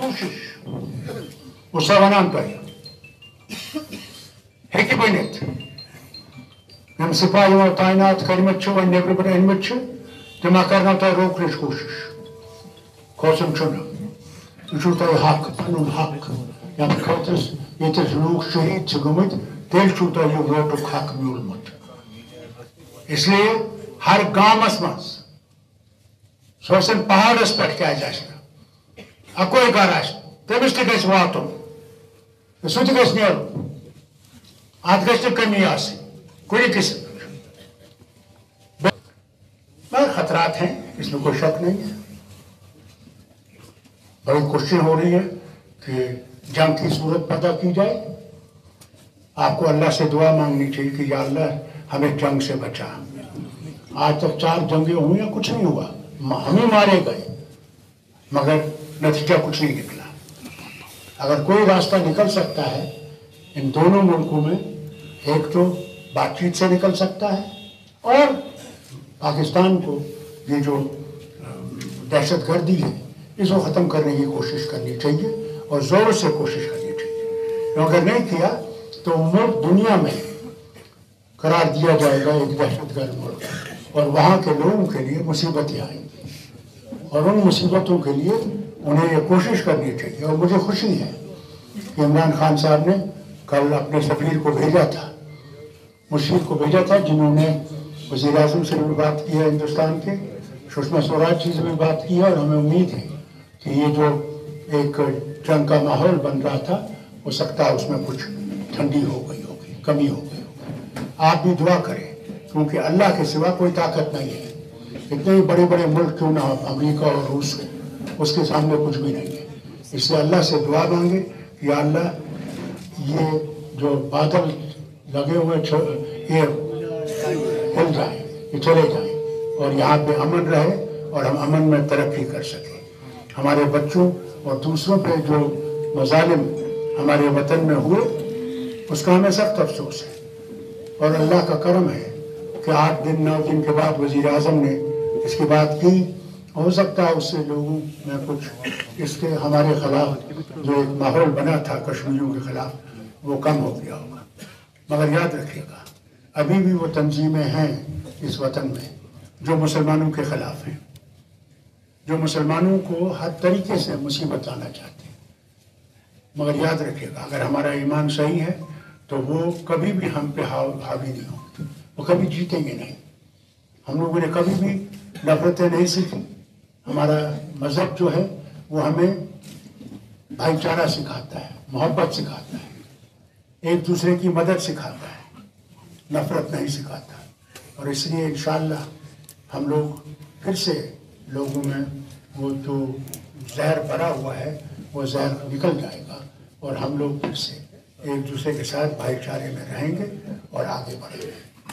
koşuş. Bu savunan payı. Heki benet. Hem sipahi ve tayinat kalimetçi ve nebri bir elmetçi. Dima karna tay rokreş koşuş. Kosum çunu. Üçü tay hak, panun hak. Yani kautis yetir ruh şehit çıkımıt. Del çuta yu rotuk hak mülmut. इसलिए हर गांव मस सोसन पहाड़स पे क्या जाए अकोई गाराश तमिस्ट गस वातो सुत गस नेर आध गस कमी आसी कोई किस्म बड़े खतरात हैं, इसमें कोई शक नहीं है। बड़ी कोशिश हो रही है कि जंग की सूरत पैदा की जाए। आपको अल्लाह से दुआ मांगनी चाहिए कि या अल्लाह हमें जंग से बचा। आज तक 4 जंगें हुई हैं, कुछ नहीं हुआ, हम ही मारे गए, मगर नतीजा कुछ नहीं निकला। अगर कोई रास्ता निकल सकता है इन दोनों मुल्कों में, एक तो बातचीत से निकल सकता है और पाकिस्तान को ये जो दहशतगर्दी है इसको ख़त्म करने की कोशिश करनी चाहिए और ज़ोर से कोशिश करनी चाहिए। अगर नहीं किया तो मुल्क दुनिया में करार दिया जाएगा एक दहशतगर्द मुल्क और वहाँ के लोगों के लिए मुसीबतें आएंगी और उन मुसीबतों के लिए उन्हें ये कोशिश करनी चाहिए। और मुझे खुशी है कि इमरान खान साहब ने कल अपने सफ़ीर को भेजा था, मुशीर को भेजा था, जिन्होंने वज़ीर आज़म से भी बात की है हिंदुस्तान के, सुषमा स्वराज जी से भी बात की है और हमें उम्मीद है कि ये जो एक जंग का माहौल बन रहा था हो सकता है उसमें कुछ ठंडी हो गई होगी, कमी हो गई होगी। आप भी दुआ करें क्योंकि अल्लाह के सिवा कोई ताकत नहीं है। इतने ही बड़े बड़े मुल्क क्यों ना हो, अमेरिका और रूस हो, उसके सामने कुछ भी नहीं है। इसलिए अल्लाह से दुआ मांगे कि अल्लाह ये जो बादल लगे हुए ये हिल जाए, ये चले जाए और यहाँ पे अमन रहे और हम अमन में तरक्की कर सकें। हमारे बच्चों और दूसरों पे जो मज़ालिम हमारे वतन में हुए उसका हमें सख्त अफसोस है और अल्लाह का करम है कि 8 दिन 9 दिन के बाद वज़ीर आज़म ने इसकी बात की। हो सकता है उससे लोगों में कुछ इसके हमारे ख़िलाफ़ जो एक माहौल बना था कश्मीरियों के ख़िलाफ़ वो कम हो गया होगा, मगर याद रखिएगा अभी भी वो तंजीमें हैं इस वतन में जो मुसलमानों के ख़िलाफ़ हैं, जो मुसलमानों को हर तरीके से मुसीबत आना चाहते हैं। मगर याद रखिएगा अगर हमारा ईमान सही है तो वो कभी भी हम पे हावी नहीं होंगे, वो कभी जीतेंगे नहीं। हम लोगों ने कभी भी नफरतें नहीं सीखी। हमारा मज़हब जो है वो हमें भाईचारा सिखाता है, मोहब्बत सिखाता है, एक दूसरे की मदद सिखाता है, नफरत नहीं सिखाता। और इसलिए इंशाअल्लाह हम लोग फिर से लोगों में वो जो जहर भरा हुआ है वो जहर निकल जाएगा और हम लोग फिर से एक दूसरे के साथ भाईचारे में रहेंगे और आगे बढ़ेंगे।